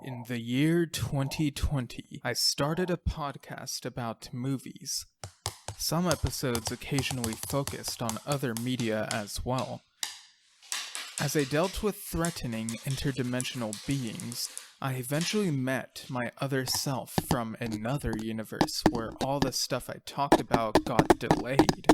In the year 2020, I started a podcast about movies. Some episodes occasionally focused on other media as well. As I dealt with threatening interdimensional beings, I eventually met my other self from another universe where all the stuff I talked about got delayed.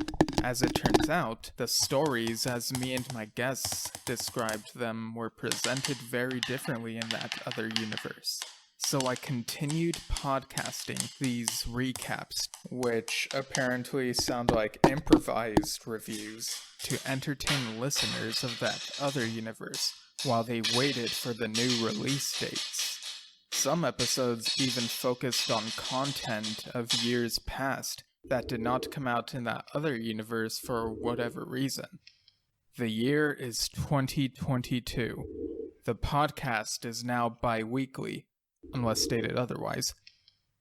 As it turns out, the stories as me and my guests described them were presented very differently in that other universe. So I continued podcasting these recaps, which apparently sound like improvised reviews, to entertain listeners of that other universe while they waited for the new release dates. Some episodes even focused on content of years past that did not come out in that other universe for whatever reason. The year is 2022. The podcast is now bi-weekly, unless stated otherwise.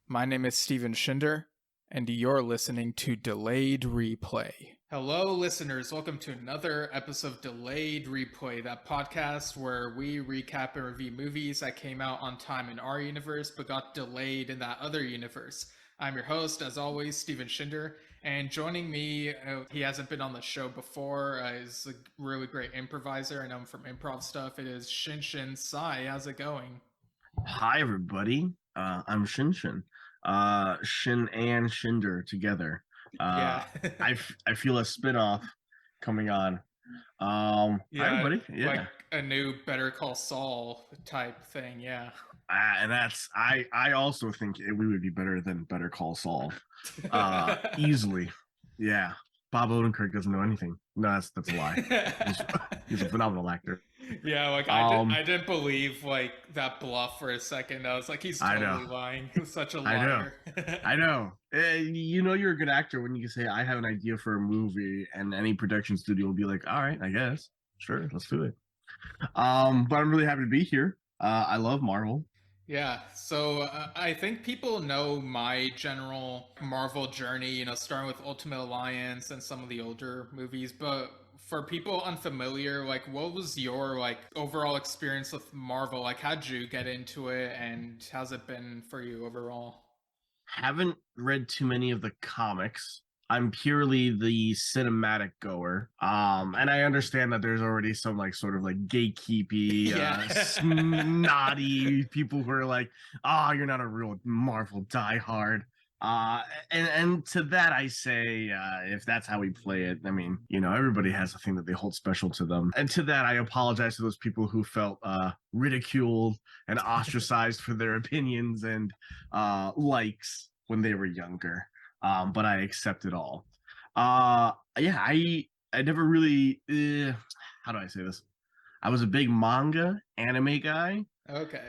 My name is Shinder, and you're listening to Delayed Replay. Hello, listeners. Welcome to another episode of Delayed Replay, that podcast where we recap and review movies that came out on time in our universe but got delayed in that other universe. I'm your host, as always, Shinder, and joining me, he hasn't been on the show before, is a really great improviser. I know him from improv stuff. It is Shinshin Tsai. How's it going? Hi, everybody. I'm Shinshin. Shin and Shinder together. Yeah. I feel a spinoff coming on. Hi, everybody. Yeah. Like a new Better Call Saul type thing, yeah. And that's I also think we would be better than Better Call Saul. Easily. Yeah. Bob Odenkirk doesn't know anything. No, that's a lie. He's a phenomenal actor. Yeah, like I didn't believe like that bluff for a second. I was like, he's totally lying. He was such a liar. I know. You know you're a good actor when you can say, I have an idea for a movie, and any production studio will be like, all right, I guess. Sure, let's do it. But I'm really happy to be here. I love Marvel. Yeah, so I think people know my general Marvel journey, starting with Ultimate Alliance and some of the older movies, but for people unfamiliar, like, what was your, like, overall experience with Marvel? Like, how'd you get into it, and how's it been for you overall? Haven't read too many of the comics. I'm purely the cinematic goer. And I understand that there's already some like sort of like gatekeepy, snotty people who are like, oh, you're not a real Marvel diehard. And to that I say, if that's how we play it, I mean, everybody has a thing that they hold special to them. And to that, I apologize to those people who felt ridiculed and ostracized for their opinions and likes when they were younger. But I accept it all. I never really, how do I say this? I was a big manga anime guy. Okay.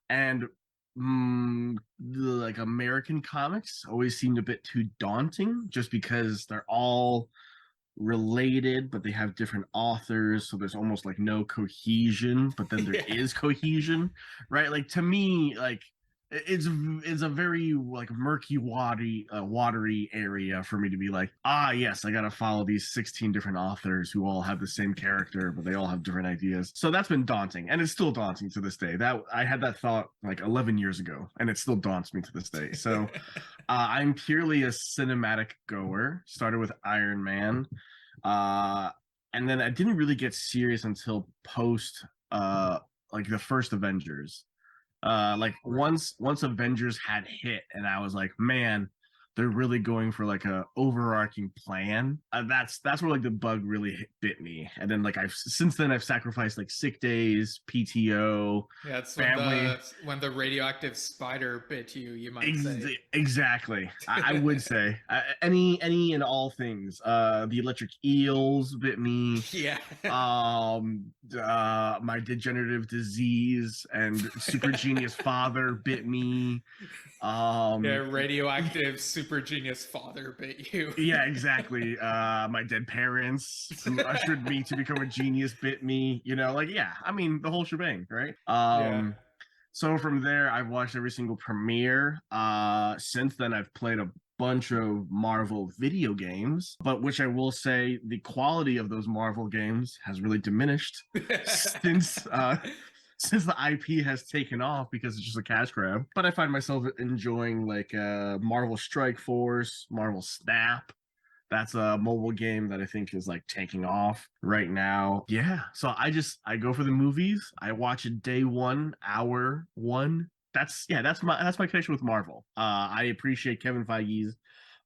And like American comics always seemed a bit too daunting, just because they're all related, but they have different authors, so there's almost like no cohesion, but then there is cohesion, right? Like, to me, like, it's a very like murky, watery area for me to be like, yes, I gotta follow these 16 different authors who all have the same character, but they all have different ideas. So that's been daunting, and it's still daunting to this day. That I had that thought like 11 years ago, and it still daunts me to this day. So I'm purely a cinematic goer. Started with Iron Man, and then I didn't really get serious until post like the first Avengers. Like once Avengers had hit, and I was like, man, they're really going for like a overarching plan. That's where like the bug really bit me. And then like since then I've sacrificed like sick days, PTO, family. When the radioactive spider bit you, you might say. Exactly. I would say any and all things. The electric eels bit me. Yeah. My degenerative disease and super genius father bit me. Radioactive super genius father bit you. Yeah, exactly. My dead parents who ushered me to become a genius bit me. I mean, the whole shebang, right? So from there, I've watched every single premiere. Since then, I've played a bunch of Marvel video games, but which I will say the quality of those Marvel games has really diminished since the IP has taken off because it's just a cash grab. But I find myself enjoying like Marvel Strike Force, Marvel Snap. That's a mobile game that I think is like taking off right now. Yeah. So I go for the movies. I watch it day one, hour one. That's my connection with Marvel. I appreciate Kevin Feige's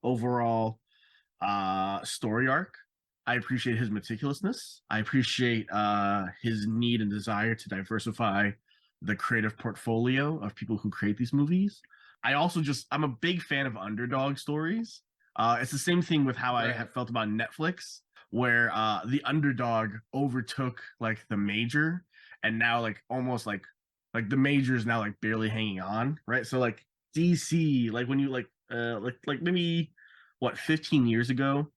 overall story arc. I appreciate his meticulousness. I appreciate his need and desire to diversify the creative portfolio of people who create these movies. I'm a big fan of underdog stories. It's the same thing with how I have felt about Netflix, where the underdog overtook like the major, and now like almost like the major is now like barely hanging on, right? So like DC, like when you like maybe what 15 years ago,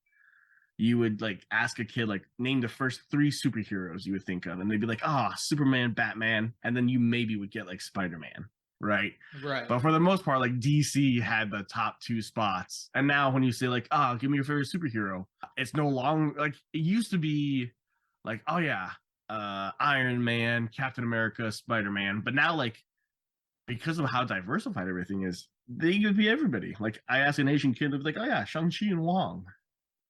you would like ask a kid like name the first three superheroes you would think of, and they'd be like, Superman, Batman, and then you maybe would get like Spider-Man, right? Right. But for the most part, like DC had the top two spots. And now when you say like, give me your favorite superhero, it's no longer like it used to be like, oh yeah, Iron Man, Captain America, Spider-Man. But now like because of how diversified everything is, they could be everybody. Like I ask an Asian kid, they'd be like, oh yeah, Shang-Chi and Wong.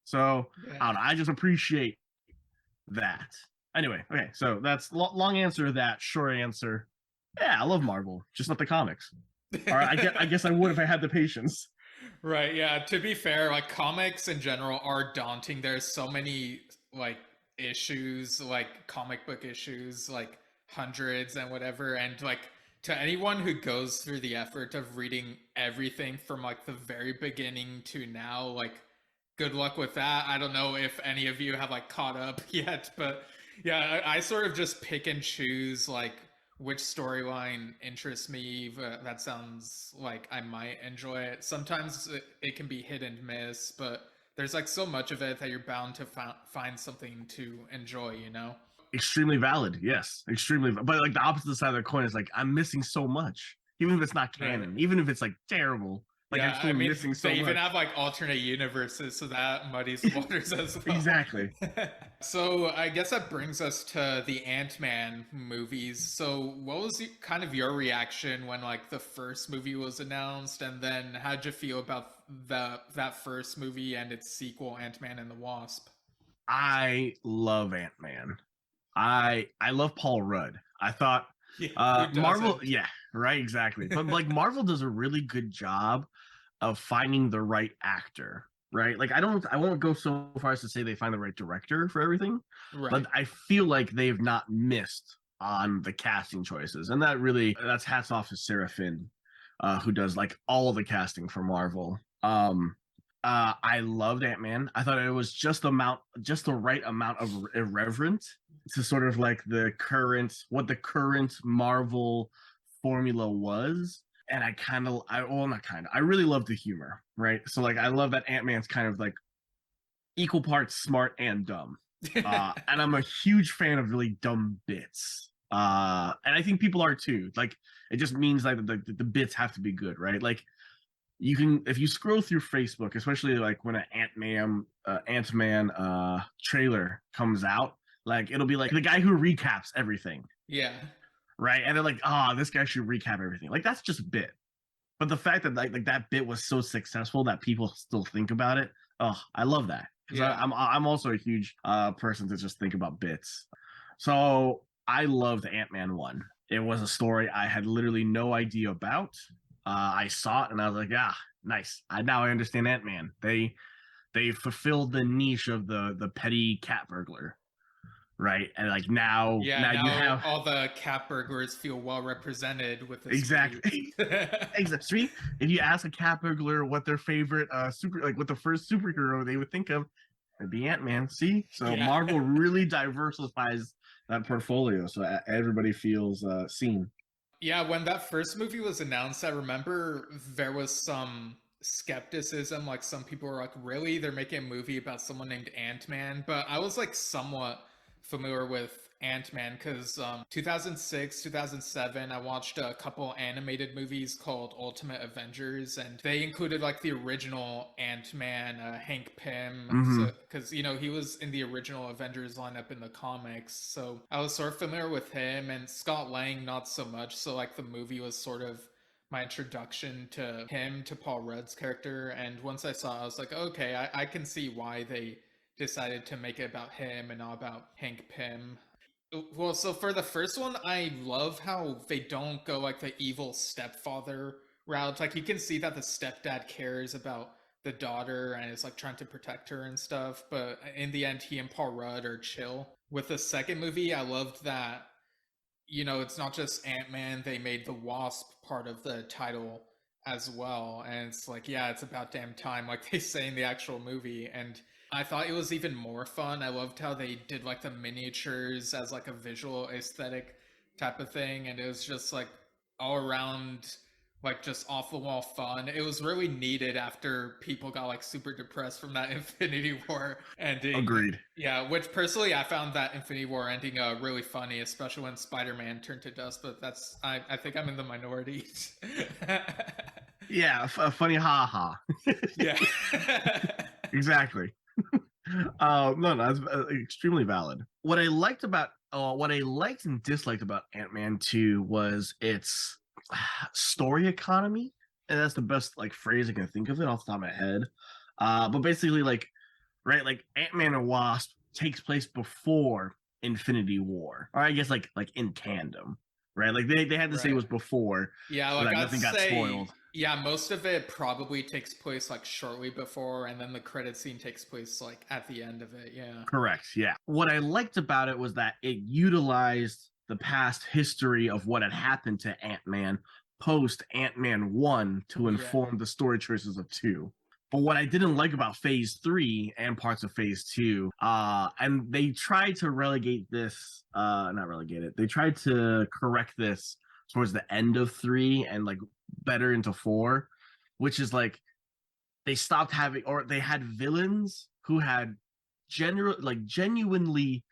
So I don't know, I just appreciate that. Anyway, okay, so that's long answer to that. Short answer, yeah, I love Marvel, just not the comics. All right, I guess I would if I had the patience. Right, yeah. To be fair, like comics in general are daunting. There's so many like issues, like comic book issues, like hundreds and whatever. And like to anyone who goes through the effort of reading everything from like the very beginning to now, like good luck with that. I don't know if any of you have like caught up yet, but yeah, I sort of just pick and choose like which storyline interests me. That sounds like I might enjoy it. Sometimes it can be hit and miss, but there's like so much of it that you're bound to find something to enjoy, you know? Extremely valid, yes, extremely. But like the opposite side of the coin is like I'm missing so much, even if it's not canon, even if it's like terrible. Like I'm Yeah, still I mean, missing so they even much. have like alternate universes, so that muddies the waters as well. Exactly. So I guess that brings us to the Ant-Man movies. So what was kind of your reaction when like the first movie was announced, and then how'd you feel about that first movie and its sequel, Ant-Man and the Wasp? I love Ant-Man. I love Paul Rudd. I thought Yeah, who Marvel, doesn't? yeah, right, exactly. But like Marvel does a really good job of finding the right actor, right? Like I won't go so far as to say they find the right director for everything, but Right. I feel like they've not missed on the casting choices. And that's hats off to Sarah Finn, who does like all of the casting for Marvel. I loved Ant-Man. I thought it was just the right amount of irreverent to sort of like what the current Marvel formula was. And I really love the humor, right? So like I love that Ant-Man's kind of like equal parts smart and dumb. And I'm a huge fan of really dumb bits. And I think people are too. Like it just means like the bits have to be good, right? Like you can, if you scroll through Facebook, especially like when an Ant-Man trailer comes out, like it'll be like the guy who recaps everything, Yeah. right? And they're like, this guy should recap everything. Like that's just a bit. But the fact that like that bit was so successful that people still think about it, I love that. Because Yeah. I'm also a huge person to just think about bits. So I loved Ant-Man 1. It was a story I had literally no idea about. I saw it and I was like, nice. Now I understand Ant-Man. They fulfilled the niche of the petty cat burglar, right? And like now you Now have all the cat burglars feel well represented with this exactly movie. exactly. If you ask a cat burglar what their favorite what the first superhero they would think of, it'd be Ant-Man. See, so Yeah. Marvel really diversifies that portfolio, so everybody feels seen. Yeah, when that first movie was announced, I remember there was some skepticism. Like some people were like, really? They're making a movie about someone named Ant-Man? But I was like somewhat familiar with Ant-Man because 2006, 2007, I watched a couple animated movies called Ultimate Avengers, and they included like the original Ant-Man, Hank Pym, Mm-hmm. so because you know he was in the original Avengers lineup in the comics, so I was sort of familiar with him, and Scott Lang not so much. So like the movie was sort of my introduction to him, to Paul Rudd's character, and once I saw it, I was like, okay, I can see why they decided to make it about him and not about Hank Pym. Well, so for the first one, I love how they don't go like the evil stepfather route. Like you can see that the stepdad cares about the daughter and is like trying to protect her and stuff, but in the end he and Paul Rudd are chill. With the second movie, I loved that, you know, it's not just Ant-Man, they made the Wasp part of the title as well. And it's like, yeah, it's about damn time, like they say in the actual movie. And I thought it was even more fun. I loved how they did like the miniatures as like a visual aesthetic type of thing. And it was just like all around like just off the wall fun. It was really needed after people got like super depressed from that Infinity War ending. Agreed. Yeah, which personally I found that Infinity War ending really funny, especially when Spider-Man turned to dust. But that's I think I'm in the minority. Yeah, funny, haha. Yeah. Exactly. No, that's extremely valid. What I liked and disliked about Ant-Man 2 was its story economy, and that's the best like phrase I can think of it off the top of my head. But basically, like, right, like Ant-Man and Wasp takes place before Infinity War, or I guess like in tandem, right? Like they had to say it was before, Yeah, so like that I'd nothing got say, spoiled. yeah, most of it probably takes place like shortly before, and then the credit scene takes place like at the end of it. Yeah. Correct. Yeah. What I liked about it was that it utilized the past history of what had happened to Ant-Man post Ant-Man 1 to Yeah. inform the story choices of 2. But what I didn't like about Phase 3 and parts of Phase 2, and they tried to relegate this, not relegate it, they tried to correct this towards the end of 3 and like better into 4, which is like they stopped having, or they had villains who had genuinely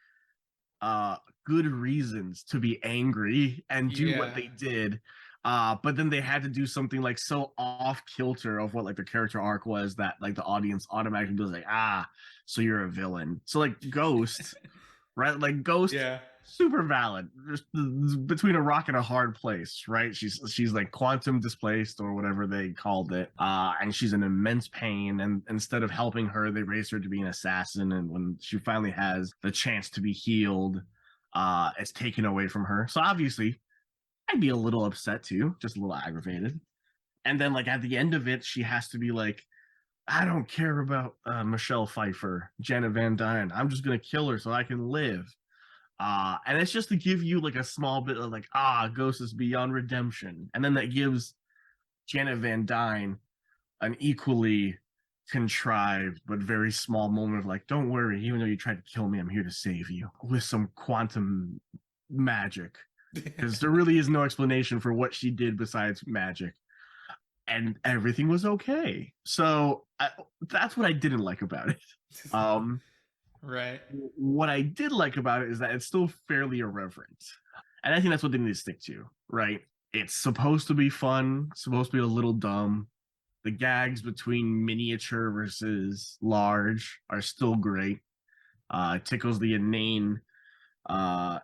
uh good reasons to be angry and do what Yeah. they did, but then they had to do something like so off kilter of what like the character arc was that like the audience automatically was like, ah, so you're a villain. So like Ghost, right? Like Ghost, Yeah. super valid. There's between a rock and a hard place, right? She's like quantum displaced or whatever they called it, and she's in immense pain. And instead of helping her, they raised her to be an assassin. And when she finally has the chance to be healed, it's taken away from her. So obviously, I'd be a little upset too, just a little aggravated. And then like at the end of it, she has to be like, I don't care about Michelle Pfeiffer, Janet Van Dyne. I'm just gonna kill her so I can live. And it's just to give you like a small bit of like, Ghost is beyond redemption. And then that gives Janet Van Dyne an equally contrived but very small moment of like, don't worry, even though you tried to kill me, I'm here to save you with some quantum magic. Because there really is no explanation for what she did besides magic. And everything was okay. So that's what I didn't like about it. Um, Right. what I did like about it is that it's still fairly irreverent. And I think that's what they need to stick to, right? It's supposed to be fun, supposed to be a little dumb. The gags between miniature versus large are still great. It tickles the inane, uh,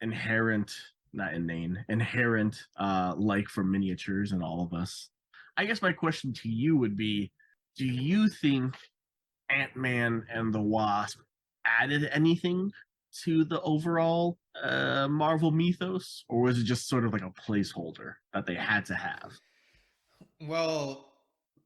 inherent, not inane, inherent like for miniatures in all of us. I guess my question to you would be, do you think Ant-Man and the Wasp added anything to the overall Marvel mythos, or was it just sort of like a placeholder that they had to have? Well,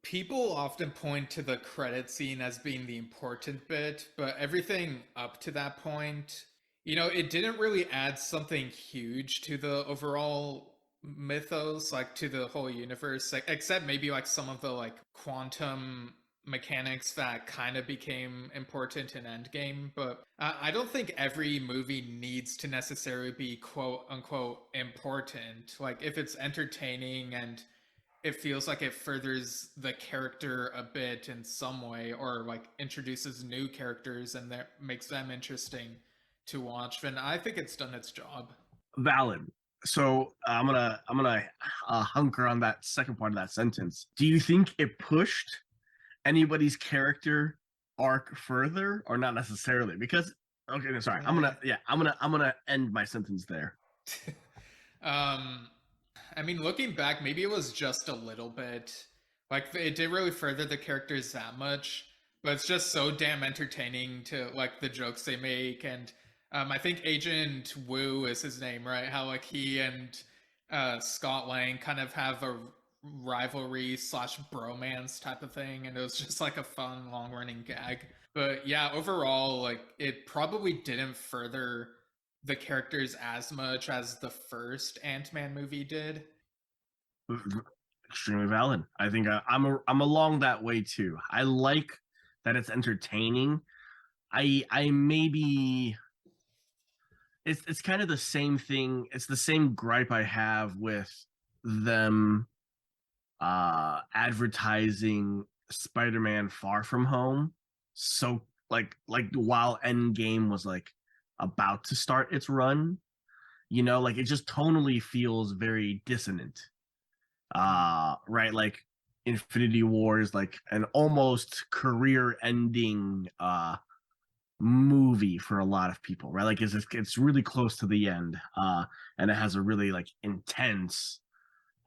people often point to the credit scene as being the important bit, but everything up to that point, you know, it didn't really add something huge to the overall mythos, like to the whole universe, like, except maybe like some of the like quantum mechanics that kind of became important in Endgame. But I don't think every movie needs to necessarily be quote unquote important. Like, if it's entertaining and it feels like it furthers the character a bit in some way, or like introduces new characters and that makes them interesting, to watch, and I think it's done its job. Valid. So I'm gonna hunker on that second part of that sentence. Do you think it pushed anybody's character arc further, or not necessarily? Because okay, no, sorry, I'm gonna end my sentence there. I mean, looking back, maybe it was just a little bit. Like, it didn't really further the characters that much, but it's just so damn entertaining to, like, the jokes they make. And I think Agent Wu is his name, right? How, like, he and Scott Lang kind of have a rivalry slash bromance type of thing. And it was just, like, a fun, long running gag. But yeah, overall, like, it probably didn't further the characters as much as the first Ant-Man movie did. Extremely valid. I think I'm along that way too. I like that it's entertaining. I maybe it's kind of the same thing. It's the same gripe I have with them advertising Spider-Man Far From Home. So like while Endgame was like about to start its run, you know, like it just tonally feels very dissonant. Right, like Infinity War is like an almost career ending movie for a lot of people, right? Like it's really close to the end, and it has a really like intense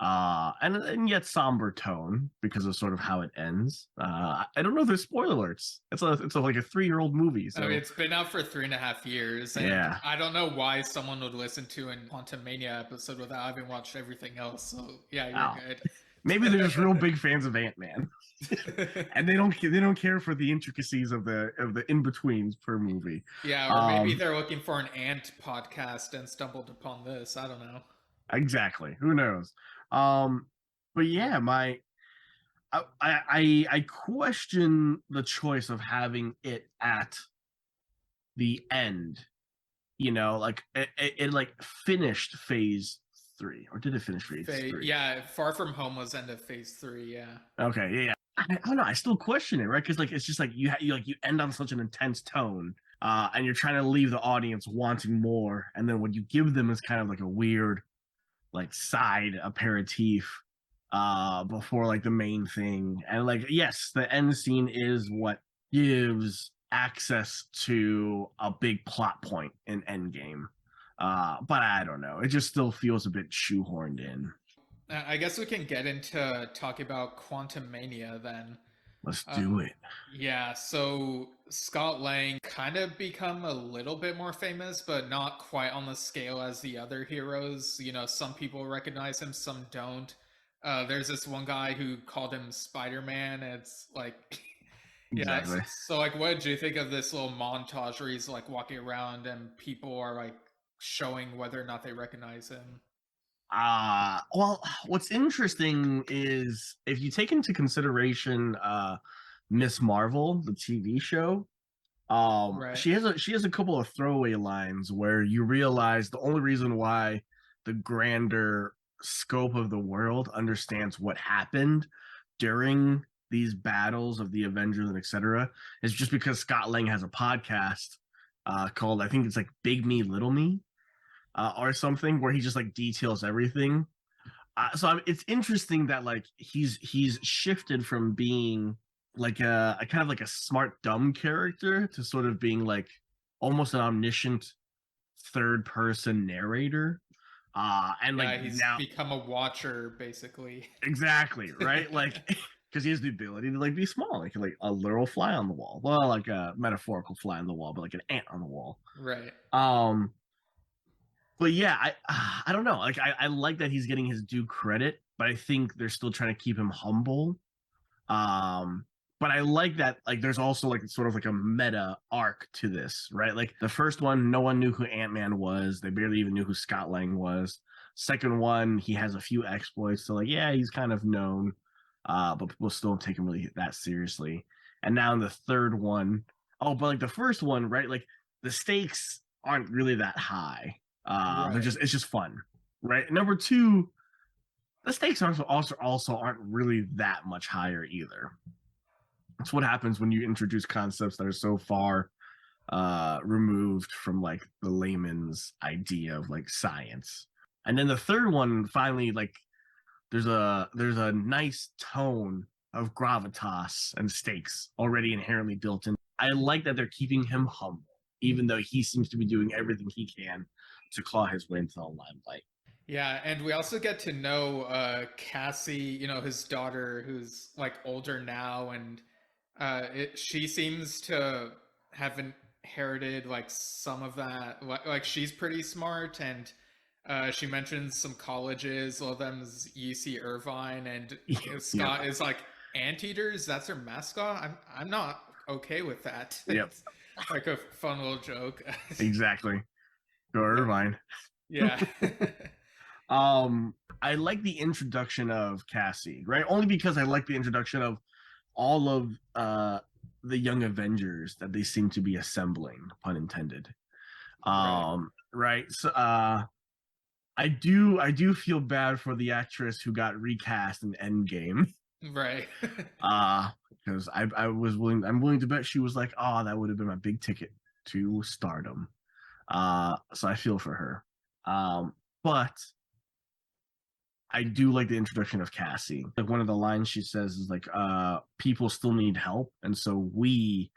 and yet somber tone because of sort of how it ends. I don't know if there's spoiler alerts. It's like a 3-year-old movie. So I mean, it's been out for 3.5 years, and yeah, I don't know why someone would listen to an Quantumania episode without having watched everything else. So yeah, you're good. Maybe they're just real big fans of Ant-Man, and they don't care for the intricacies of the in betweens per movie. Yeah, or maybe they're looking for an Ant podcast and stumbled upon this. I don't know. Exactly. Who knows? But yeah, I question the choice of having it at the end. You know, like it like finished phase 3, or did it finish phase 3? Yeah, Far From Home was end of phase 3. Yeah. Okay, yeah. I don't know. I still question it, right? Because like it's just like you end on such an intense tone, and you're trying to leave the audience wanting more, and then what you give them is kind of like a weird, like side aperitif, before like the main thing. And like, yes, the end scene is what gives access to a big plot point in Endgame. But I don't know. It just still feels a bit shoehorned in. I guess we can get into talking about Quantumania then. Let's do it. Yeah, so Scott Lang kind of become a little bit more famous, but not quite on the scale as the other heroes. You know, some people recognize him, some don't. There's this one guy who called him Spider-Man. It's like, yeah. Exactly. So, like, what did you think of this little montage where he's like walking around and people are like showing whether or not they recognize him? Well, what's interesting is if you take into consideration Miss Marvel, the TV show, Right. she has a couple of throwaway lines where you realize the only reason why the grander scope of the world understands what happened during these battles of the Avengers and etc. is just because Scott Lang has a podcast called, I think it's like Big Me Little Me, or something, where he just like details everything. It's interesting that like he's shifted from being like a kind of like a smart dumb character to sort of being like almost an omniscient third person narrator. And Yeah, like he's now become a watcher basically. exactly right, like because he has the ability to like be small, like a literal fly on the wall. Well, like a metaphorical fly on the wall, but like an ant on the wall. Right. But yeah, I don't know. Like I like that he's getting his due credit, but I think they're still trying to keep him humble. But I like that like there's also like sort of like a meta arc to this, right? Like the first one, no one knew who Ant-Man was. They barely even knew who Scott Lang was. Second one, he has a few exploits, so like yeah, he's kind of known, but people still don't take him really that seriously. And now in the third one, oh, but like the first one, right? Like the stakes aren't really that high. They're just it's just fun, right? Number two, the stakes also aren't really that much higher either. That's what happens when you introduce concepts that are so far removed from like the layman's idea of like science. And then the third one finally, like, there's a nice tone of gravitas and stakes already inherently built in. I like that they're keeping him humble, even though he seems to be doing everything he can to claw his way into the limelight. Yeah, and we also get to know Cassie, his daughter, who's like older now, and she seems to have inherited like some of that. Like she's pretty smart, and she mentions some colleges. One of them's UC Irvine, and Scott is like anteaters. That's her mascot. I'm not okay with that. Yep. It's like a fun little joke. Exactly. Go Irvine. Yeah. I like the introduction of Cassie, right? Only because I like the introduction of all of the young Avengers that they seem to be assembling, pun intended. Right. So I do feel bad for the actress who got recast in Endgame. Right. Because I'm willing to bet she was like, oh, that would have been my big ticket to stardom. So I feel for her. But I do like the introduction of Cassie. Like one of the lines she says is like, people still need help, and so we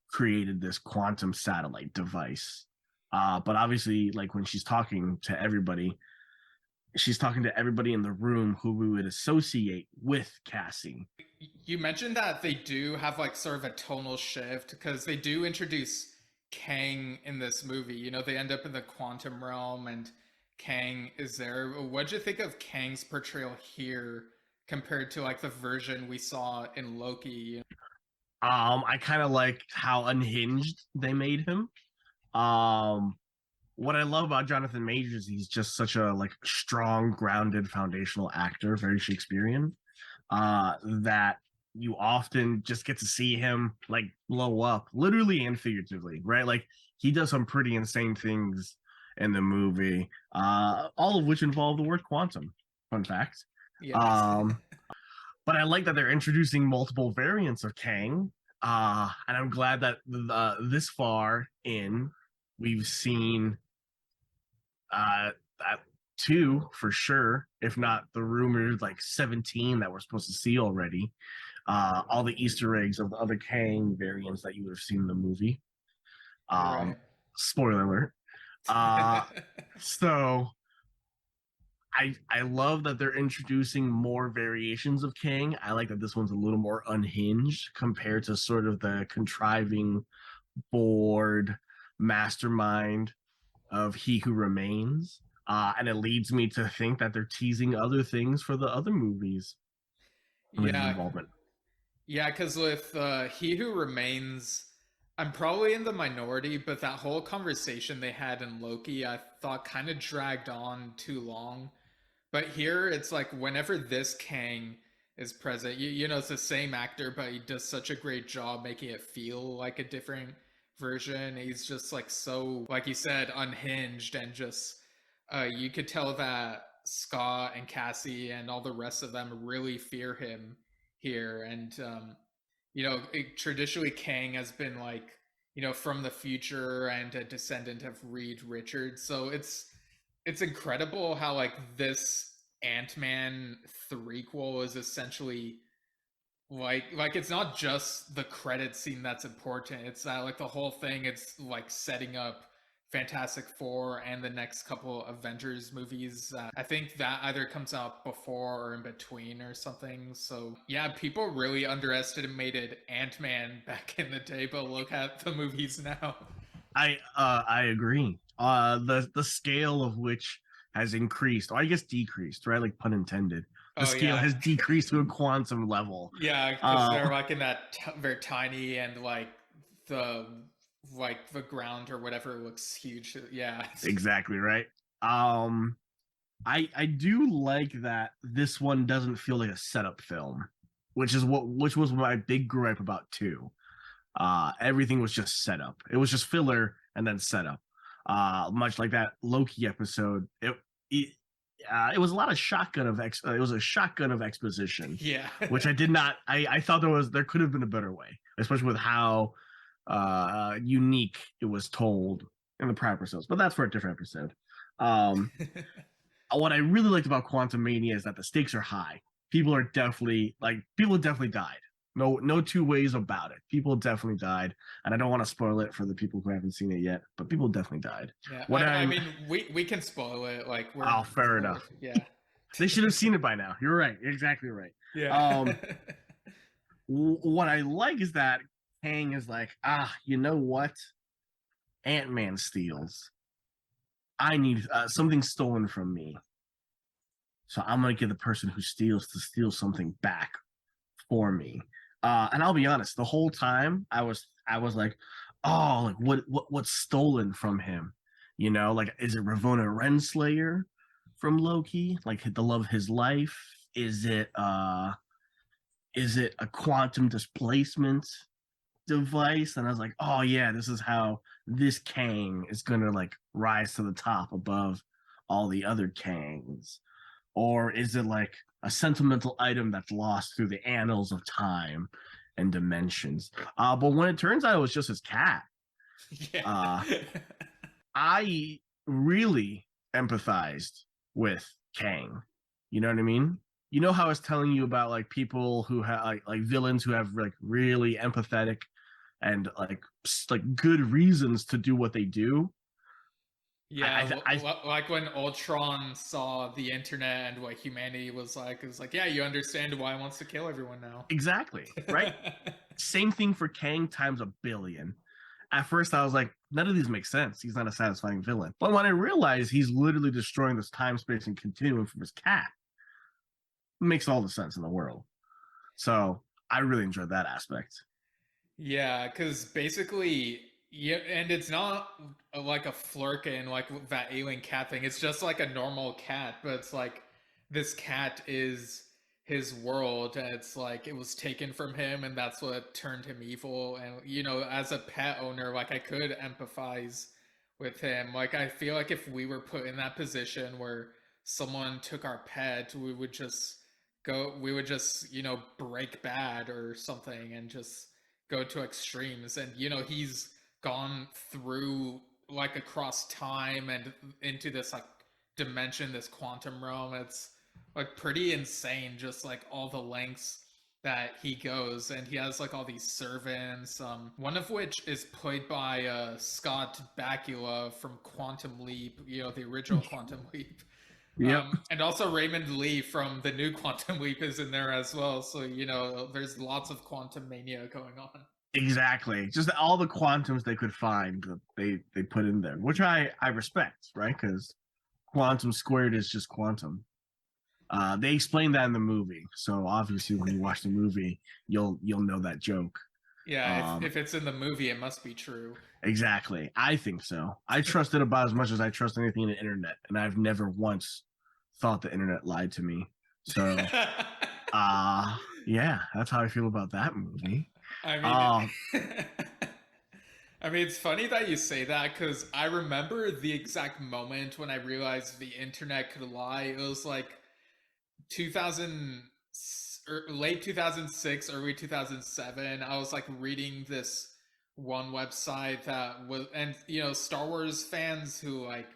created this quantum satellite device. But obviously, like when she's talking to everybody, she's talking to everybody in the room who we would associate with Cassie. You mentioned that they do have like sort of a tonal shift because they do introduce Kang in this movie. They end up in the quantum realm and Kang is there. What'd you think of Kang's portrayal here compared to like the version we saw in Loki? I kind of like how unhinged they made him. What I love about Jonathan Majors, he's just such a like strong, grounded, foundational actor, very Shakespearean, that you often just get to see him like blow up, literally and figuratively, right? Like he does some pretty insane things in the movie, all of which involve the word quantum. Fun fact. Yes. But I like that they're introducing multiple variants of Kang, and I'm glad that this far in we've seen that two for sure, if not the rumored like 17 that we're supposed to see already. All the Easter eggs of the other Kang variants that you would have seen in the movie. Right. Spoiler alert. So I love that they're introducing more variations of Kang. I like that this one's a little more unhinged compared to sort of the contriving, bored mastermind of He Who Remains. And it leads me to think that they're teasing other things for the other movies with his involvement. Yeah, because with He Who Remains, I'm probably in the minority, but that whole conversation they had in Loki, I thought kind of dragged on too long. But here, it's like whenever this Kang is present, it's the same actor, but he does such a great job making it feel like a different version. He's just like so, like you said, unhinged, and just you could tell that Scott and Cassie and all the rest of them really fear him here. And traditionally Kang has been like from the future and a descendant of Reed Richards, so it's incredible how like this Ant-Man threequel is essentially like it's not just the credit scene that's important. It's that like the whole thing, it's like setting up Fantastic Four and the next couple Avengers movies. I think that either comes out before or in between or something. So yeah, people really underestimated Ant-Man back in the day, but look at the movies now. I agree. The scale of which has increased, or I guess decreased, right? Like pun intended. The scale has decreased to a quantum level. Yeah, because they're like in that very tiny and like the ground or whatever looks huge. Yeah. Exactly right. I do like that this one doesn't feel like a setup film, which was my big gripe about two. Everything was just set up. It was just filler and then set up. Much like that Loki episode. It was a lot of it was a shotgun of exposition. Yeah. Which I did not. I thought there could have been a better way, especially with how unique it was told in the prior episodes, but that's for a different episode. What I really liked about Quantumania is that the stakes are high. People definitely died. No two ways about it. People definitely died, and I don't want to spoil it for the people who haven't seen it yet, but people definitely died. Yeah, I mean, we can spoil it. Like, we're fair enough. Yeah, they should have seen it by now. You're right. You're exactly right. Yeah. What I like is that Kang is like, you know what? Ant-Man steals. I need something stolen from me. So I'm going to give the person who steals to steal something back for me. And I'll be honest, the whole time I was like, oh, like what's stolen from him? You know, like, is it Ravonna Renslayer from Loki? Like the love of his life? Is it a quantum displacement device? And I was like, oh yeah, this is how this Kang is gonna like rise to the top above all the other Kangs. Or is it like a sentimental item that's lost through the annals of time and dimensions? But when it turns out it was just his cat, Yeah. I really empathized with Kang. You know what I mean? You know how I was telling you about like people who have like villains who have like really empathetic and like good reasons to do what they do. Yeah, like when Ultron saw the internet and what humanity was like, it was like, yeah, you understand why he wants to kill everyone now. Exactly, right? Same thing for Kang times a billion. At first, I was like, none of these make sense. He's not a satisfying villain. But when I realized he's literally destroying this time, space, and continuum from his cat, it makes all the sense in the world. So I really enjoyed that aspect. Yeah, because basically, yeah, and it's not like a flirkin like that alien cat thing. It's just like a normal cat, but it's like this cat is his world, and it's like it was taken from him, and that's what turned him evil. And you know, as a pet owner, like I could empathize with him. Like I feel like if we were put in that position where someone took our pet, we would just, you know, break bad or something and just go to extremes. And you know, he's gone through like across time and into this like dimension, this quantum realm. It's like pretty insane, just like all the lengths that he goes. And he has like all these servants, one of which is played by Scott Bakula from Quantum Leap, you know, the original Quantum Leap. Yep. And also Raymond Lee from the new Quantum Leap is in there as well. So, you know, there's lots of quantum mania going on. Exactly. Just all the quantums they could find, they put in there, which I respect, right? Because quantum squared is just quantum. They explain that in the movie, so obviously when you watch the movie, you'll know that joke. Yeah, if it's in the movie, it must be true. Exactly. I think so. I trust it about as much as I trust anything in the internet, and I've never once thought the internet lied to me. So, yeah, that's how I feel about that movie. I mean, I mean, it's funny that you say that because I remember the exact moment when I realized the internet could lie. It was like 2000, late 2006, early 2007. I was like reading this one website that was, and you know, Star Wars fans who like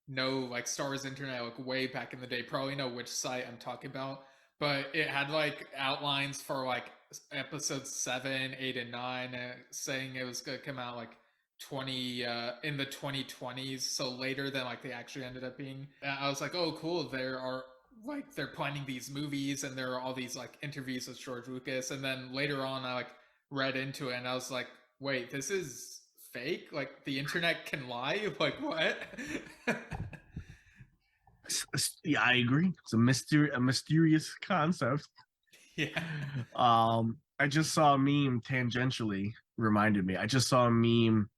know like Star Wars internet like way back in the day probably know which site I'm talking about. But it had like outlines for like episodes 7, 8, and 9, saying it was gonna come out like 20 in the 2020s, so later than like they actually ended up being. I was like, oh cool, there are like they're planning these movies and there are all these like interviews with George Lucas. And then later on I like read into it and I was like, wait, this is fake? Like the internet can lie? Like what? Yeah, I agree. It's a mysterious concept. Yeah. I just saw a meme tangentially reminded me. I just saw a meme.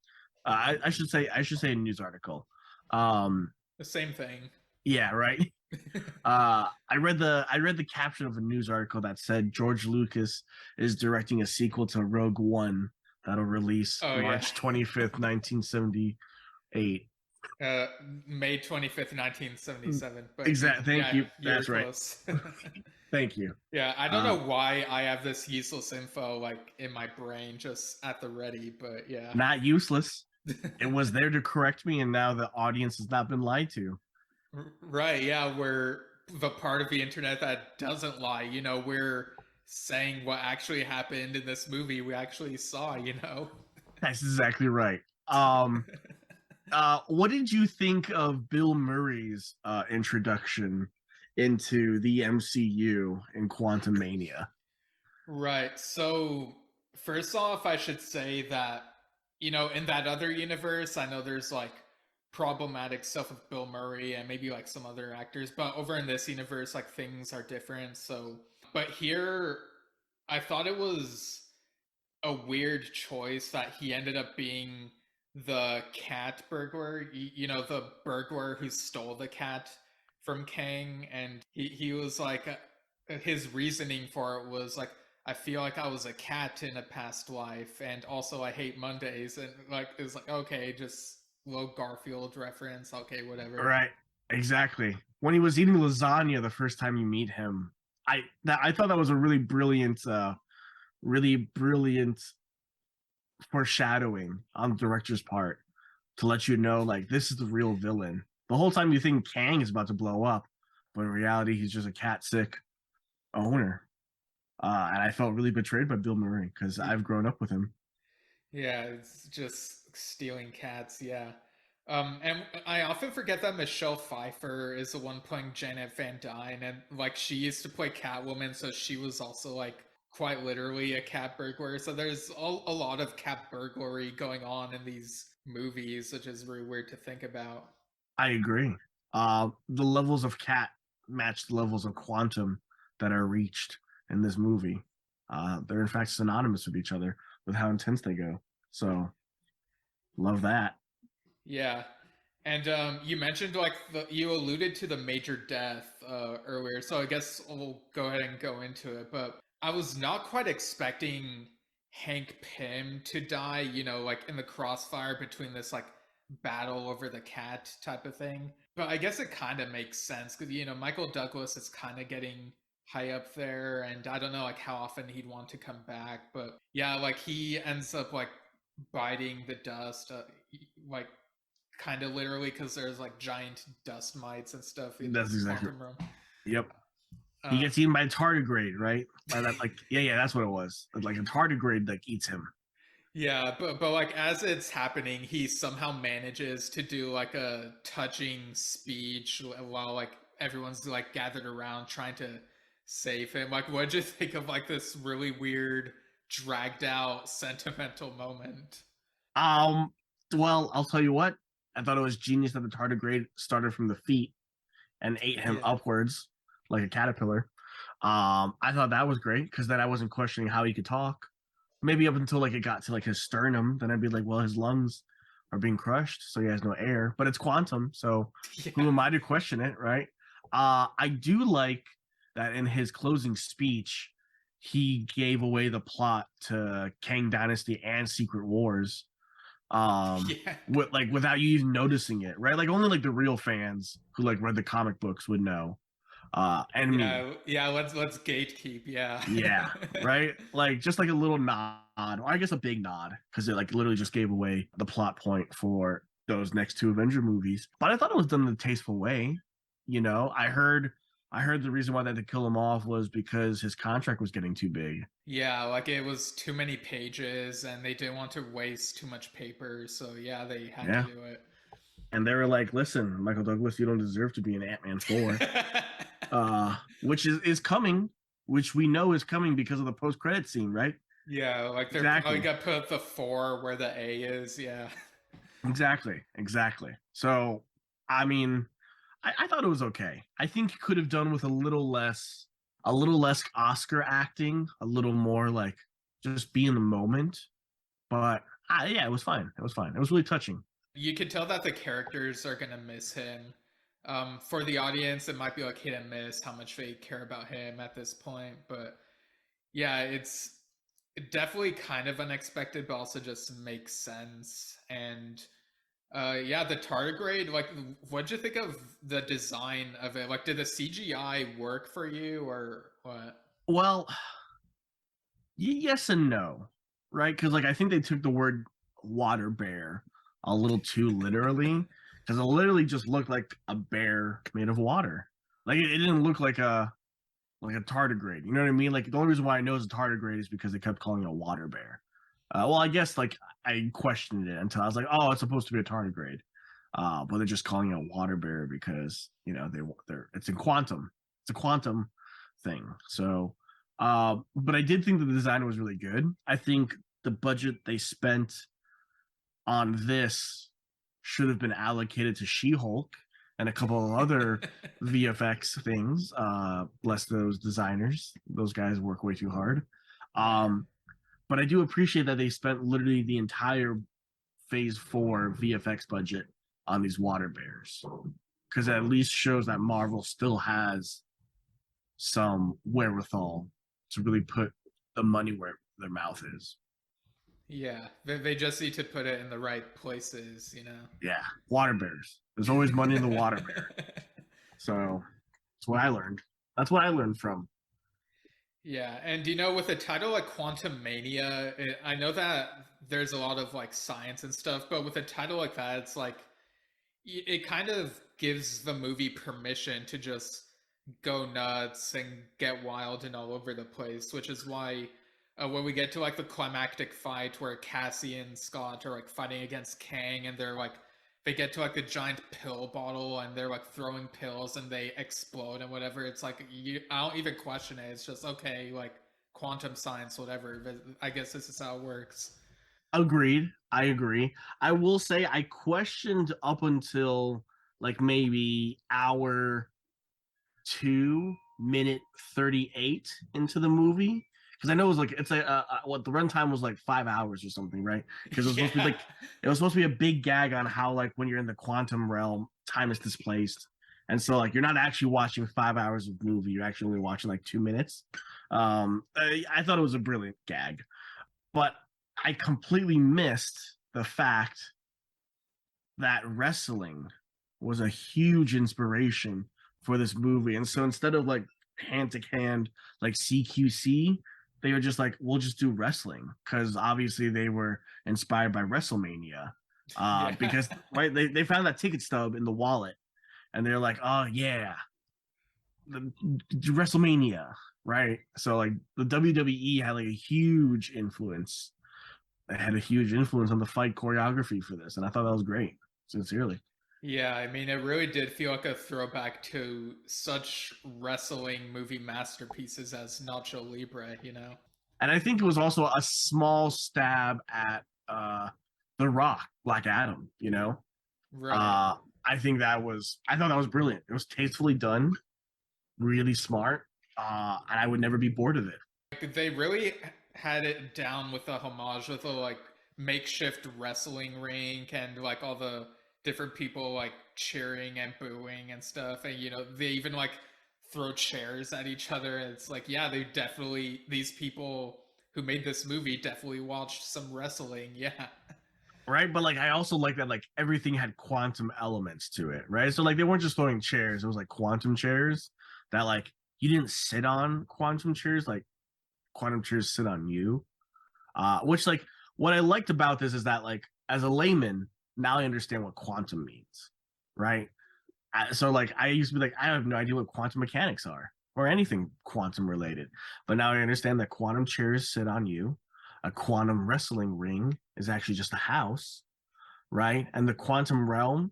I should say a news article. The same thing. Yeah, right. I read the caption of a news article that said George Lucas is directing a sequel to Rogue One that'll release March 25th, 1978. May 25th, 1977. But exactly. Thank you. That's right. Thank you. Yeah, I don't know why I have this useless info like in my brain just at the ready, but yeah. Not useless. It was there to correct me, and now the audience has not been lied to. Right, yeah, we're the part of the internet that doesn't lie. We're saying what actually happened in this movie we actually saw. That's exactly right. What did you think of Bill Murray's introduction into the MCU in Quantumania? Right. So, first off, I should say that, in that other universe, I know there's like problematic stuff with Bill Murray and maybe like some other actors, but over in this universe, like things are different. So, but here, I thought it was a weird choice that he ended up being the cat burglar, the burglar who stole the cat from Kang. And he was like, his reasoning for it was like, I feel like I was a cat in a past life, and also I hate Mondays. And like, it's like, okay, just low Garfield reference. Okay, whatever. Right, exactly. When he was eating lasagna the first time you meet him, I thought that was a really brilliant foreshadowing on the director's part to let you know, like, this is the real villain. The whole time you think Kang is about to blow up, but in reality, he's just a cat sick owner. And I felt really betrayed by Bill Murray because I've grown up with him. Yeah, it's just stealing cats. Yeah. And I often forget that Michelle Pfeiffer is the one playing Janet Van Dyne, and like she used to play Catwoman, so she was also like quite literally a cat burglar. So there's a lot of cat burglary going on in these movies, which is really weird to think about. I agree. The levels of cat match the levels of quantum that are reached in this movie. They're in fact synonymous with each other with how intense they go. So love that. Yeah. And you mentioned like you alluded to the major death earlier, so I guess we'll go ahead and go into it. But I was not quite expecting Hank Pym to die, like in the crossfire between this like battle over the cat type of thing. But I guess it kind of makes sense because Michael Douglas is kind of getting high up there, and I don't know like how often he'd want to come back. But yeah, like he ends up like biting the dust, like kind of literally because there's like giant dust mites and stuff in That's this exactly. quantum realm. Yep. He gets eaten by a tardigrade, right? By that, like, yeah, that's what it was. Like a tardigrade like eats him. Yeah, but like as it's happening, he somehow manages to do like a touching speech while like everyone's like gathered around trying to save him. Like, what'd you think of like this really weird, dragged out, sentimental moment? Um, well, I'll tell you what. I thought it was genius that the tardigrade started from the feet and ate him Yeah. upwards like a caterpillar. I thought that was great because then I wasn't questioning how he could talk. Maybe up until like it got to like his sternum, then I'd be like, well, his lungs are being crushed, so he has no air. But it's quantum, so Yeah. who am I to question it, right? I do like that in his closing speech, he gave away the plot to Kang Dynasty and Secret Wars Yeah. with like without you even noticing it, right? Like only like the real fans who like read the comic books would know. And me. Yeah, let's gatekeep, yeah. Yeah, right? Like just like a little nod, or I guess a big nod, because it like literally just gave away the plot point for those next two Avenger movies. But I thought it was done in a tasteful way. I heard the reason why they had to kill him off was because his contract was getting too big. Yeah, like it was too many pages and they didn't want to waste too much paper, so yeah, they had to Yeah. do it. And they were like, listen, Michael Douglas, you don't deserve to be an Ant-Man 4. Which is coming, which we know is coming because of the post-credit scene, right? Yeah, like they're probably Exactly. gonna put the 4 where the A is, yeah. Exactly. So, I mean, I thought it was okay. I think you could have done with a little less Oscar acting, a little more like just be in the moment. But yeah, it was fine. It was fine. It was really touching. You could tell that the characters are gonna miss him. For the audience, it might be like hit and miss how much they care about him at this point, but yeah, it's definitely kind of unexpected, but also just makes sense. And Yeah, the tardigrade. Like, what'd you think of the design of it? Like, did the CGI work for you, or what? Well, yes and no, right? Because like I think they took the word water bear a little too literally, because it literally just looked like a bear made of water. Like it didn't look like a tardigrade. You know what I mean? Like the only reason why I know it's a tardigrade is because they kept calling it a water bear. Well, I guess like I questioned it until I was like, oh, it's supposed to be a tardigrade, but they're just calling it a water bear because they're it's in quantum. It's a quantum thing. So, but I did think the design was really good. I think the budget they spent on this should have been allocated to She-Hulk and a couple of other VFX things. Bless those designers; those guys work way too hard. Um, but I do appreciate that they spent literally the entire Phase 4 VFX budget on these water bears, because at least shows that Marvel still has some wherewithal to really put the money where their mouth is. Yeah, they just need to put it in the right places, you know. Yeah, water bears. There's always money in the water bear. So that's what I learned. That's what I learned from. Yeah, and with a title like Quantumania, I know that there's a lot of like science and stuff, but with a title like that, it's like it kind of gives the movie permission to just go nuts and get wild and all over the place, which is why when we get to like the climactic fight where Cassie and Scott are like fighting against Kang and they get to like the giant pill bottle and they're like throwing pills and they explode and whatever. It's like I don't even question it. It's just okay, like quantum science, whatever. But I guess this is how it works. Agreed. I agree. I will say I questioned up until like maybe hour 2 minute 38 into the movie, because I know it was like it's what the runtime was like 5 hours or something, right? Because it was supposed to be Yeah. like it was supposed to be a big gag on how like when you're in the quantum realm, time is displaced, and so like you're not actually watching 5 hours of movie, you're actually only watching like 2 minutes. I thought it was a brilliant gag, but I completely missed the fact that wrestling was a huge inspiration for this movie. And so instead of like hand to hand, like CQC, they were just like, we'll just do wrestling because obviously they were inspired by WrestleMania. Yeah. Because right, they found that ticket stub in the wallet and they're like, oh yeah, the WrestleMania, right? So like the WWE had like a huge influence. It had a huge influence on the fight choreography for this, and I thought that was great. Sincerely. Yeah, I mean, it really did feel like a throwback to such wrestling movie masterpieces as Nacho Libre, you know? And I think it was also a small stab at The Rock, Black Adam. Right. I thought that was brilliant. It was tastefully done, really smart, and I would never be bored of it. Like, they really had it down with the homage with the like makeshift wrestling ring and like all the different people like cheering and booing and stuff. And they even like throw chairs at each other. And it's like, yeah, these people who made this movie definitely watched some wrestling. Yeah. Right, but like I also like that like everything had quantum elements to it, right? So like they weren't just throwing chairs; it was like quantum chairs that like you didn't sit on quantum chairs, like quantum chairs sit on you. Which like what I liked about this is that like as a layman, now I understand what quantum means, right? So like I used to be like I have no idea what quantum mechanics are or anything quantum related, but now I understand that quantum chairs sit on you. A quantum wrestling ring is actually just a house, right? And the quantum realm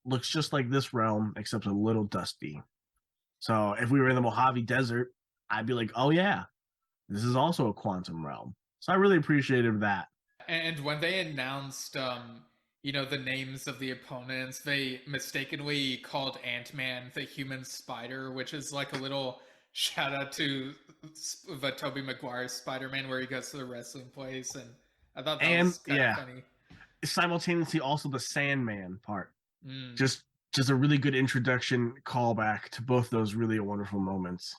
looks just like this realm except a little dusty. So if we were in the Mojave Desert, I'd be like, oh yeah, this is also a quantum realm. So I really appreciated that. And when they announced, the names of the opponents, they mistakenly called Ant-Man the Human Spider, which is like a little shout out to the Tobey Maguire Spider-Man, where he goes to the wrestling place, and I thought that And was kind of yeah, funny. simultaneously also the Sandman part. Mm, Just just a really good introduction callback to both those really wonderful moments.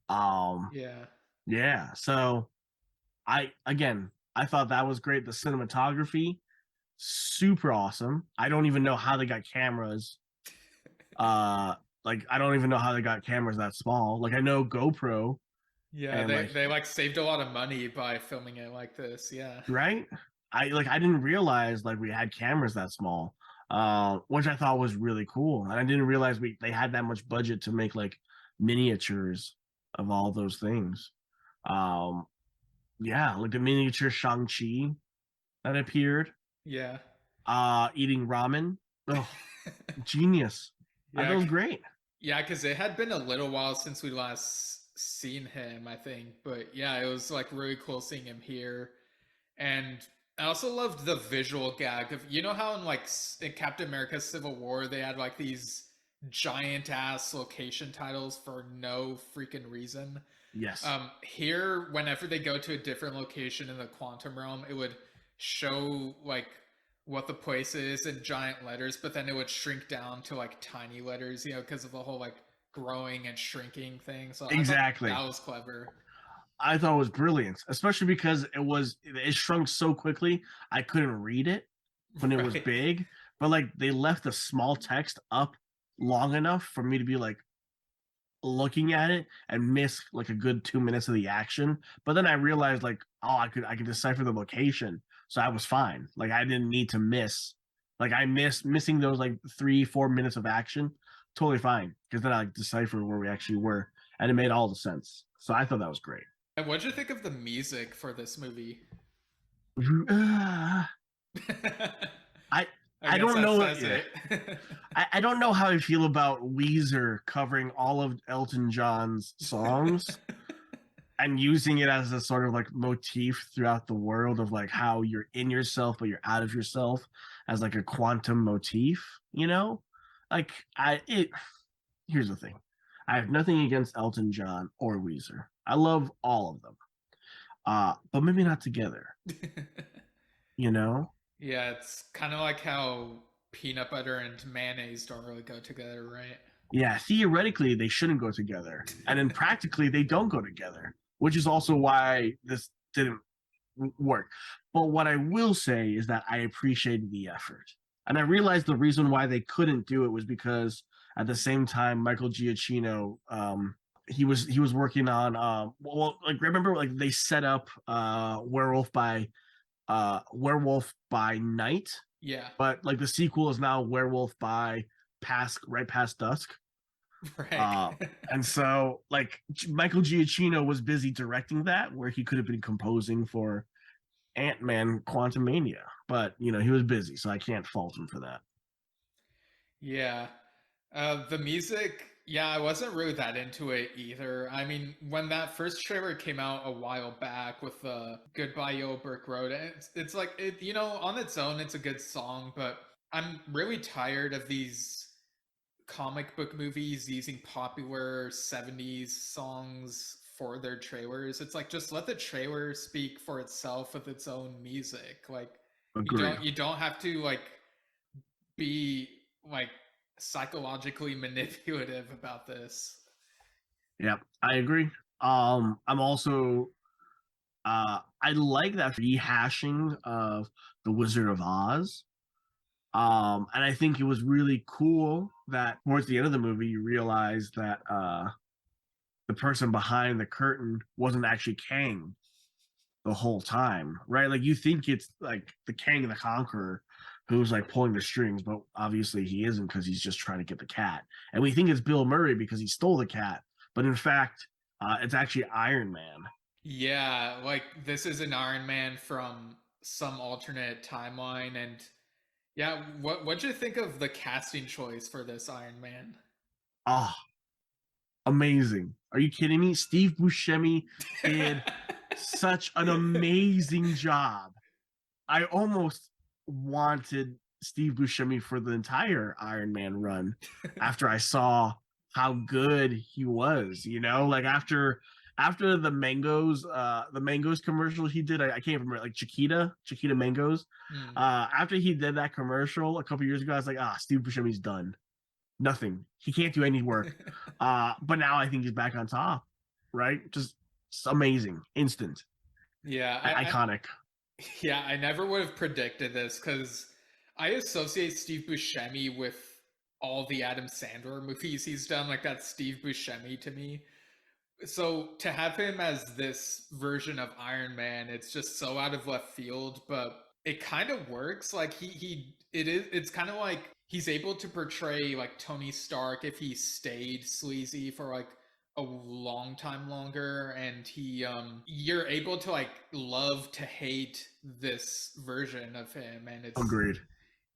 Um yeah. yeah, so I thought that was great. The cinematography super awesome. I don't even know how they got cameras. Like I don't even know how they got cameras that small. Like I know GoPro Yeah, and like they like saved a lot of money by filming it like this. Yeah. right. I didn't realize like we had cameras that small, which I thought was really cool. And I didn't realize they had that much budget to make like miniatures of all those things. Um, yeah, like the miniature Shang-Chi that appeared, Yeah. eating ramen. Oh, genius. I thought it Yeah. was great. Yeah, because it had been a little while since we last seen him, I think. But yeah, it was like really cool seeing him here. And I also loved the visual gag of, you know how in like in Captain America Civil War they had like these giant ass location titles for no freaking reason. Yes. Here, whenever they go to a different location in the quantum realm, it would show like what the place is in giant letters, but then it would shrink down to like tiny letters, you know, because of the whole like growing and shrinking thing. So I thought Exactly. that was clever. I thought it was brilliant, especially because it shrunk so quickly I couldn't read it when it was Right. big. But like they left the small text up long enough for me to be like looking at it and miss like a good 2 minutes of the action. But then I realized like, oh, I could decipher the location. So I was fine. Like I didn't need to miss. Like I missing those like 3-4 minutes of action, totally fine. Because then I like, decipher where we actually were. And it made all the sense. So I thought that was great. And what'd you think of the music for this movie? I I I guess don't that know. says Yeah. it. I don't know how I feel about Weezer covering all of Elton John's songs and using it as a sort of like motif throughout the world of like how you're in yourself but you're out of yourself as like a quantum motif, you know? Like here's the thing. I have nothing against Elton John or Weezer. I love all of them. But maybe not together, you know? Yeah, it's kind of like how peanut butter and mayonnaise don't really go together, right? Yeah, theoretically they shouldn't go together, and then practically they don't go together, which is also why this didn't work. But what I will say is that I appreciated the effort, and I realized the reason why they couldn't do it was because at the same time Michael Giacchino, he was working on well, like remember like they set up Werewolf by Night, Yeah, but like the sequel is now Werewolf by Past Right Past Dusk. right. Uh, and so, like, Michael Giacchino was busy directing that, where he could have been composing for Ant-Man Quantumania, but you know he was busy, so I can't fault him for that. Yeah. The music, yeah, I wasn't really that into it either. I mean, when that first trailer came out a while back with Goodbye Yellow Brick Road, it's like, you know, on its own, it's a good song, but I'm really tired of these comic book movies using popular 70s songs for their trailers. It's like just let the trailer speak for itself with its own music. Like Agree. you don't have to like be like psychologically manipulative about this. Yeah, I agree. I'm also I like that rehashing of the Wizard of Oz. And I think it was really cool that towards the end of the movie you realize that the person behind the curtain wasn't actually Kang the whole time, right? Like you think it's like the Kang the Conqueror who's like pulling the strings, but obviously he isn't because he's just trying to get the cat. And we think it's Bill Murray because he stole the cat, but in fact, it's actually Iron Man. Yeah, like this is an Iron Man from some alternate timeline. And yeah, what'd you think of the casting choice for this Iron Man? Oh, amazing. Are you kidding me? Steve Buscemi did such an amazing job. I almost wanted Steve Buscemi for the entire Iron Man run after I saw how good he was, you know, like after the mangoes commercial he did, I can't remember, like Chiquita mangoes. Hmm. After he did that commercial a couple years ago, I was like, Steve Buscemi's done. Nothing. He can't do any work. But now I think he's back on top, right? Just amazing, instant, Yeah, iconic. yeah, I never would have predicted this because I associate Steve Buscemi with all the Adam Sandler movies he's done. Like, that's Steve Buscemi to me. So to have him as this version of Iron Man, it's just so out of left field, but it kind of works. Like it's kind of like he's able to portray like Tony Stark if he stayed sleazy for like a long time longer, and he you're able to like love to hate this version of him, and it's Agreed.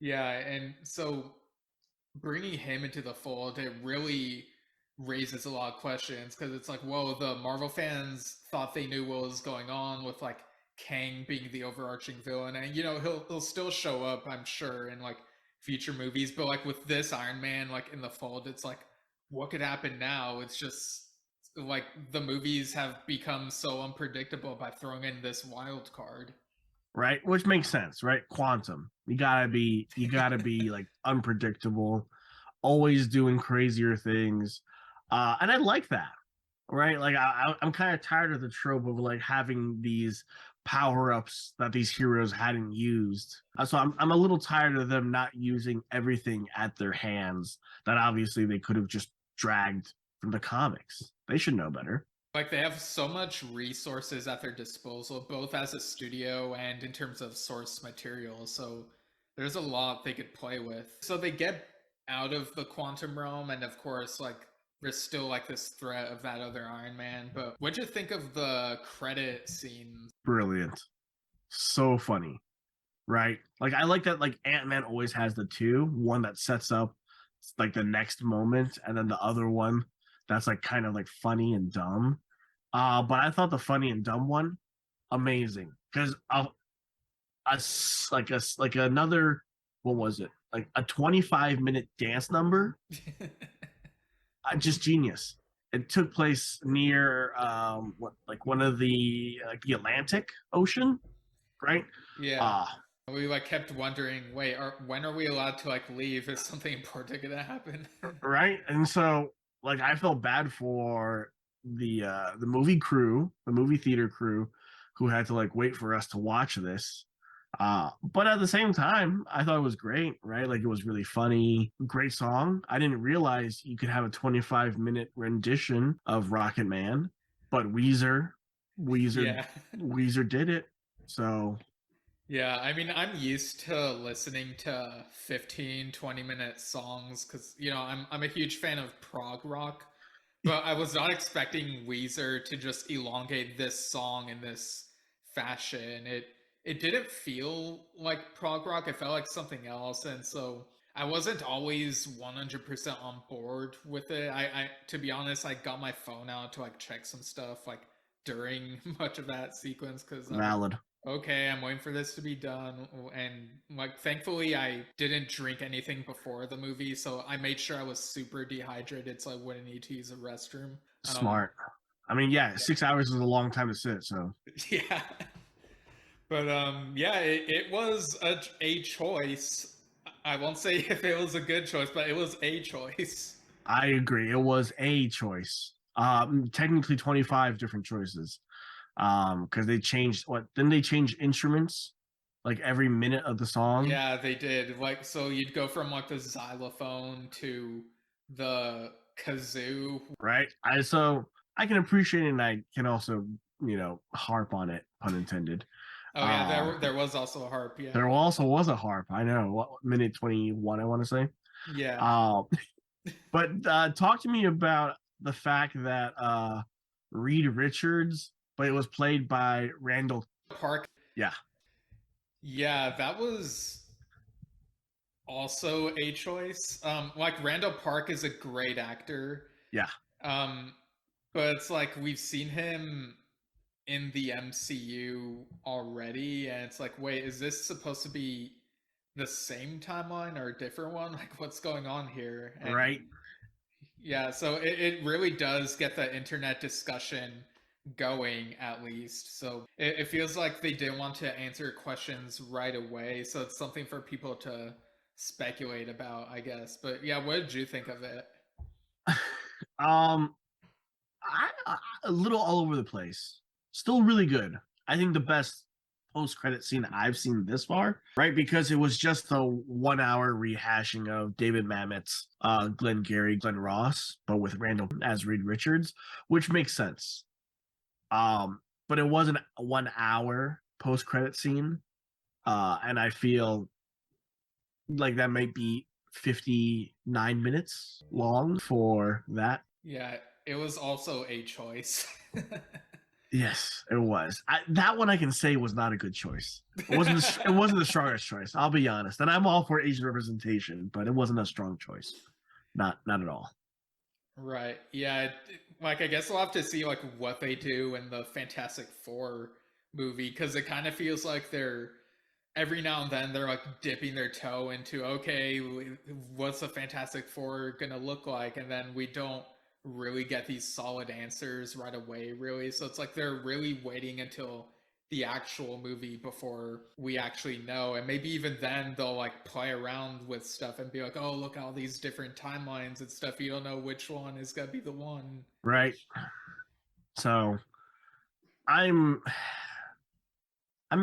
yeah. And so bringing him into the fold, it really raises a lot of questions, because it's like, whoa, the Marvel fans thought they knew what was going on with like Kang being the overarching villain, and he'll still show up, I'm sure, in like future movies, but like with this Iron Man like in the fold, it's like, what could happen now? It's just like the movies have become so unpredictable by throwing in this wild card. Right, which makes sense, right? Quantum, you gotta be like unpredictable, always doing crazier things, and I like that, right? Like I'm kind of tired of the trope of like having these power-ups that these heroes hadn't used. So I'm a little tired of them not using everything at their hands that obviously they could have just dragged from the comics. They should know better. Like, they have so much resources at their disposal, both as a studio and in terms of source material. So there's a lot they could play with. So they get out of the quantum realm, and of course, like, there's still like this threat of that other Iron Man. But what'd you think of the credit scene? Brilliant, so funny, right? Like I like that. Like Ant-Man always has the two, one that sets up like the next moment, and then the other one that's like kind of like funny and dumb. But I thought the funny and dumb one amazing, because like another, what was it, like a 25-minute dance number, just genius. It took place near what, like one of the like the Atlantic Ocean, right? Yeah. uh We like kept wondering, wait, when are we allowed to like leave? Is something important gonna happen? right, and so like I felt bad for the movie crew, the movie theater crew, who had to like wait for us to watch this. But at the same time, I thought it was great, right? Like it was really funny, great song. I didn't realize you could have a 25-minute rendition of Rocket Man, but Weezer Yeah. Weezer did it. So Yeah, I mean, I'm used to listening to 15, 20-minute songs because, I'm a huge fan of prog rock, but I was not expecting Weezer to just elongate this song in this fashion. It didn't feel like prog rock. It felt like something else, and so I wasn't always 100% on board with it. To be honest, I got my phone out to like check some stuff like during much of that sequence, because I was valid. okay, I'm waiting for this to be done. And like, thankfully, I didn't drink anything before the movie, so I made sure I was super dehydrated so I wouldn't need to use a restroom. Smart. I mean, yeah, 6 hours is a long time to sit. So Yeah. But yeah, it was a choice. I won't say if it was a good choice, but it was a choice. I agree. It was a choice. Technically 25 different choices. Because they changed, what, didn't they change instruments like every minute of the song? Yeah, they did. Like, so you'd go from like the xylophone to the kazoo. Right. I can appreciate it, and I can also, harp on it, pun intended. Oh yeah, there was also a harp. Yeah. There also was a harp. I know, what, minute 21, I want to say. Yeah. But talk to me about the fact that Reed Richards, but it was played by Randall Park. Yeah. Yeah, that was also a choice. Like, Randall Park is a great actor. Yeah. Um, but it's like we've seen him in the MCU already, and it's like, wait, is this supposed to be the same timeline or a different one? Like, what's going on here? And Right. yeah, so it really does get the internet discussion going, at least. So it feels like they didn't want to answer questions right away, so it's something for people to speculate about, I guess. But yeah, what did you think of it? um a little all over the place. Still really good. I think the best post-credit scene I've seen this far, right? Because it was just the 1 hour rehashing of David Mamet's Glenn Gary, Glenn Ross, but with Randall as Reed Richards, which makes sense. But it wasn't a 1 hour post-credit scene. And I feel like that might be 59 minutes long for that. Yeah, it was also a choice. Yes, it was. That one I can say was not a good choice. It wasn't the strongest choice. I'll be honest. And I'm all for Asian representation, but it wasn't a strong choice. Not at all. Right. Yeah. Like, I guess we'll have to see like what they do in the Fantastic Four movie, because it kind of feels like they're every now and then they're like dipping their toe into, okay, what's the Fantastic Four gonna look like, and then we don't really get these solid answers right away, really. So it's like they're really waiting until the actual movie before we actually know, and maybe even then they'll like play around with stuff and be like, oh, look at all these different timelines and stuff, you don't know which one is gonna be the one, right? So I'm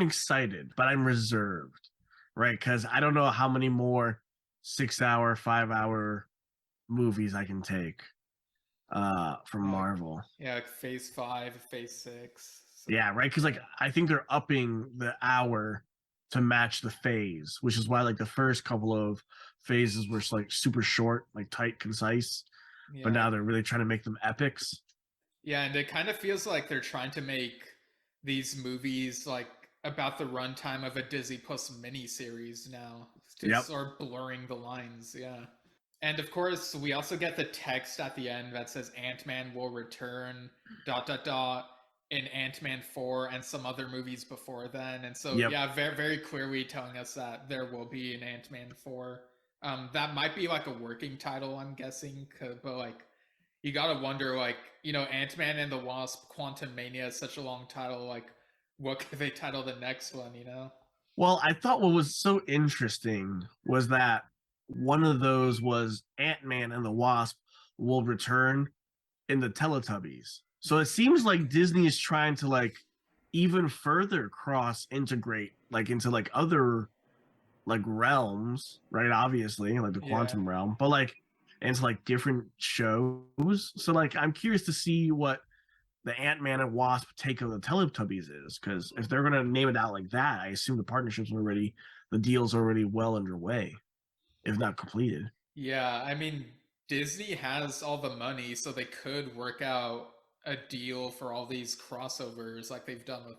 excited, but I'm reserved, right? Because I don't know how many more 6 hour, 5 hour movies I can take from Marvel. Yeah, like Phase 5, Phase 6. So. Yeah, right. Because like I think they're upping the hour to match the phase, which is why like the first couple of phases were like super short, like tight, concise. Yeah. But now they're really trying to make them epics. Yeah, and it kind of feels like they're trying to make these movies like about the runtime of a Disney Plus miniseries now, to start blurring the lines. Yeah. And of course, we also get the text at the end that says Ant-Man will return, ... in Ant-Man 4 and some other movies before then. And so, yeah, very, very clearly telling us that there will be an Ant-Man 4. That might be like a working title, I'm guessing, but like, you gotta wonder, like, you know, Ant-Man and the Wasp Quantumania is such a long title, like, what could they title the next one, you know? Well, I thought what was so interesting was that one of those was Ant-Man and the Wasp will return in the Teletubbies. So it seems like Disney is trying to like even further cross integrate like into like other like realms, right? Obviously, like the quantum realm, but like into like different shows. So like I'm curious to see what the Ant-Man and Wasp take of the Teletubbies is, because if they're gonna name it out like that, I assume the deal's already well underway, if not completed. Yeah, I mean, Disney has all the money, so they could work out a deal for all these crossovers like they've done with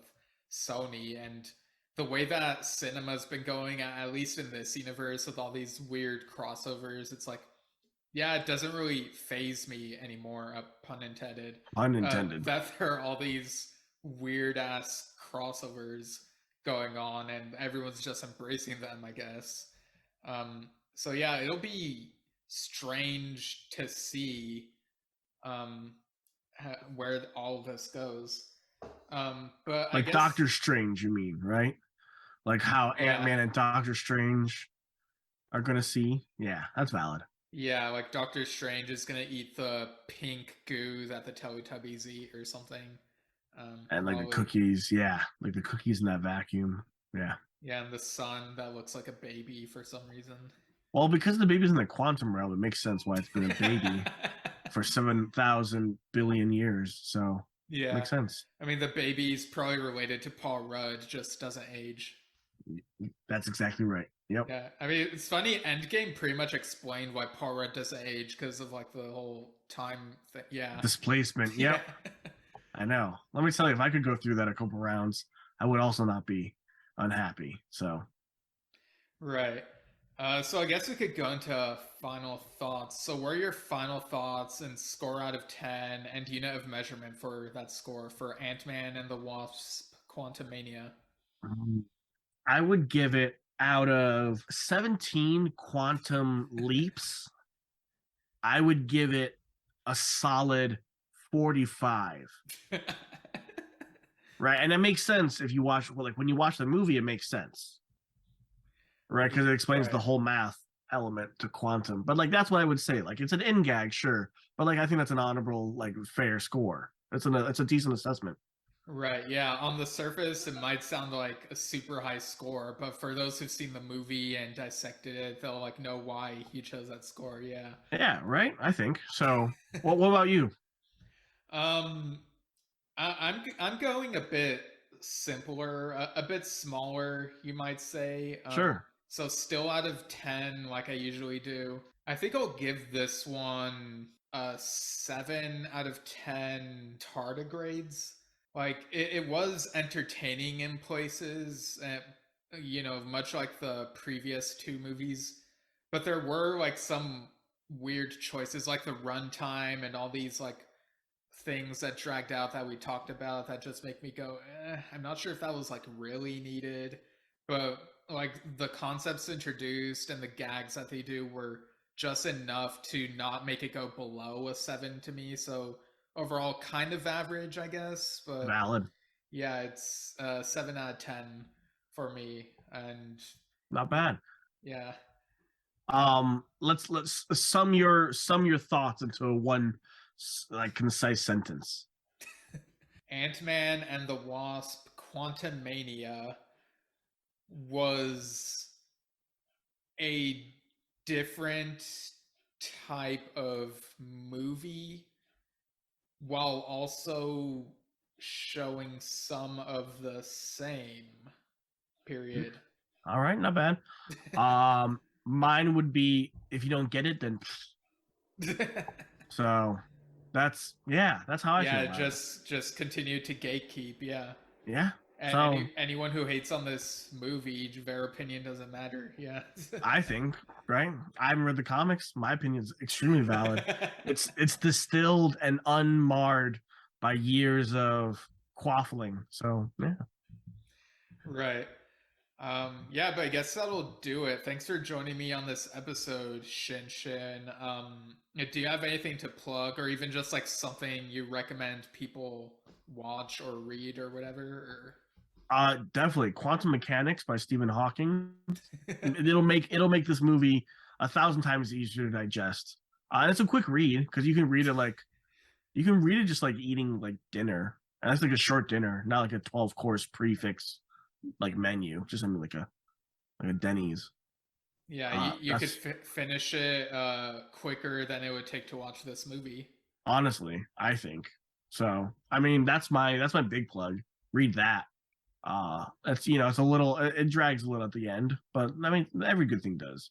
Sony. And the way that cinema's been going, at least in this universe, with all these weird crossovers, it's like, yeah, it doesn't really faze me anymore, pun intended. That there are all these weird ass crossovers going on, and everyone's just embracing them, I guess. So yeah, it'll be strange to see where all of this goes. But like, I guess, Doctor Strange, you mean, right? Like how Ant-Man and Doctor Strange are gonna see. Yeah, that's valid. Yeah, like Doctor Strange is gonna eat the pink goo that the Teletubbies eat or something. And like the cookies, like the cookies in that vacuum. Yeah, and the sun that looks like a baby for some reason. Well, because the baby's in the quantum realm, it makes sense why it's been a baby for 7,000 billion years. So makes sense. I mean, the baby's probably related to Paul Rudd, just doesn't age. That's exactly right. Yep. Yeah, I mean, it's funny. Endgame pretty much explained why Paul Rudd doesn't age, because of like the whole time thing. Yeah. Displacement. Yep. I know. Let me tell you, if I could go through that a couple rounds, I would also not be unhappy. So. Right. So I guess we could go into final thoughts. So what are your final thoughts and score out of 10 and unit of measurement for that score for Ant-Man and the Wasp Quantumania? I would give it, out of 17 quantum leaps, I would give it a solid 45. Right. And it makes sense if you watch, like when you watch the movie, it makes sense. Right, because it explains the whole math element to quantum. But like that's what I would say. Like it's an in gag, sure, but like I think that's an honorable, like fair score. It's a decent assessment. Right, yeah. On the surface, it might sound like a super high score, but for those who've seen the movie and dissected it, they'll like know why he chose that score. Yeah. Yeah, right. I think so. What about you? Um, I'm going a bit simpler, a bit smaller, you might say. Sure. So still out of 10, like I usually do. I think I'll give this one a 7 out of 10 tardigrades. Like it was entertaining in places, much like the previous two movies. But there were like some weird choices, like the runtime and all these like things that dragged out that we talked about that just make me go, I'm not sure if that was like really needed. But like the concepts introduced and the gags that they do were just enough to not make it go below a 7 to me. So overall, kind of average, I guess. But Valid. yeah, it's 7 out of 10 for me. And Not bad. yeah. Let's sum your thoughts into one like concise sentence. Ant-Man and the Wasp Quantumania was a different type of movie while also showing some of the same. Period. All right, not bad. Mine would be if you don't get it, then so that's how I feel Yeah, about it. just continue to gatekeep. Yeah. Yeah. And So anyone who hates on this movie, their opinion doesn't matter. Yeah. I think, right? I haven't read the comics. My opinion is extremely valid. It's distilled and unmarred by years of quaffling. So yeah. Right. Yeah, but I guess that'll do it. Thanks for joining me on this episode, Shinshin. Do you have anything to plug, or even just like something you recommend people watch or read or whatever? Definitely Quantum Mechanics by Stephen Hawking. It'll make this movie 1,000 times easier to digest. It's a quick read because you can read it just like eating like dinner, and that's like a short dinner, not like a 12-course prefix like menu. Just something like a Denny's. Yeah, you could That's finish it quicker than it would take to watch this movie. honestly, I think so. I mean, that's my big plug. Read that. That's it's a little it drags a little at the end, but I mean every good thing does.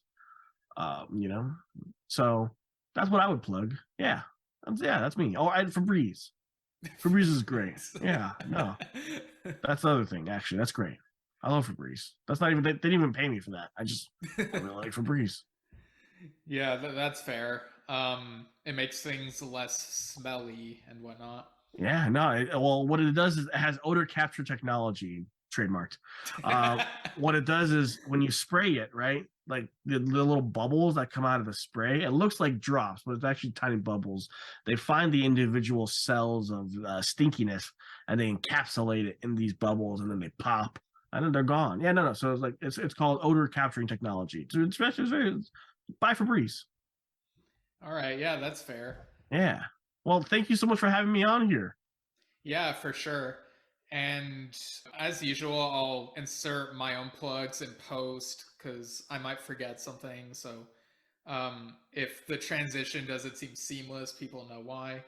You know, so that's what I would plug. That's me. Oh, and Febreze. Febreze is great. Yeah, no, that's the other thing. Actually, that's great. I love Febreze. That's not even they didn't even pay me for that. I really like Febreze. Yeah, that's fair. It makes things less smelly and whatnot. Yeah, no. Well, what it does is it has odor capture technology trademarked. What it does is when you spray it, right? Like the little bubbles that come out of the spray, it looks like drops, but it's actually tiny bubbles. They find the individual cells of stinkiness and they encapsulate it in these bubbles, and then they pop, and then they're gone. Yeah, no. So it's called odor capturing technology. It's by Febreze. All right, yeah, that's fair. Yeah. Well, thank you so much for having me on here. Yeah, for sure. And as usual, I'll insert my own plugs in post because I might forget something. So if the transition doesn't seem seamless, people know why.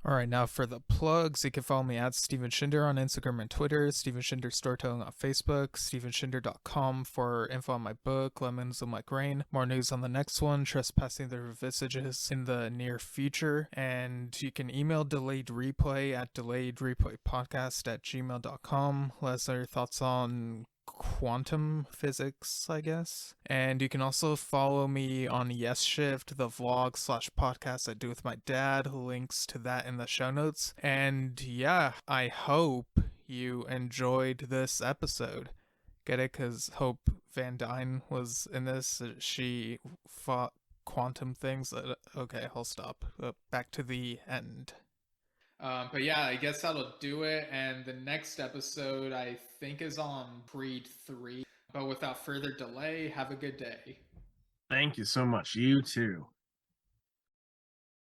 All right, now for the plugs, you can follow me at Steven Shinder on Instagram and Twitter, Steven Shinder Storytelling on Facebook, stevenshinder.com for info on my book, Lemons and Like Rain. More news on the next one, Trespassing the Revisages in the near future. And you can email Delayed Replay at delayedreplaypodcast@gmail.com. Let us know your thoughts on quantum physics, I guess. And you can also follow me on Yesshift, the vlog/podcast I do with my dad. Links to that in the show notes. And yeah, I hope you enjoyed this episode. Get it? Because Hope Van Dyne was in this. She fought quantum things. Okay, I'll stop. Back to the end. But yeah, I guess that'll do it. And the next episode, I think, is on Creed 3. But without further delay, have a good day. Thank you so much. You too.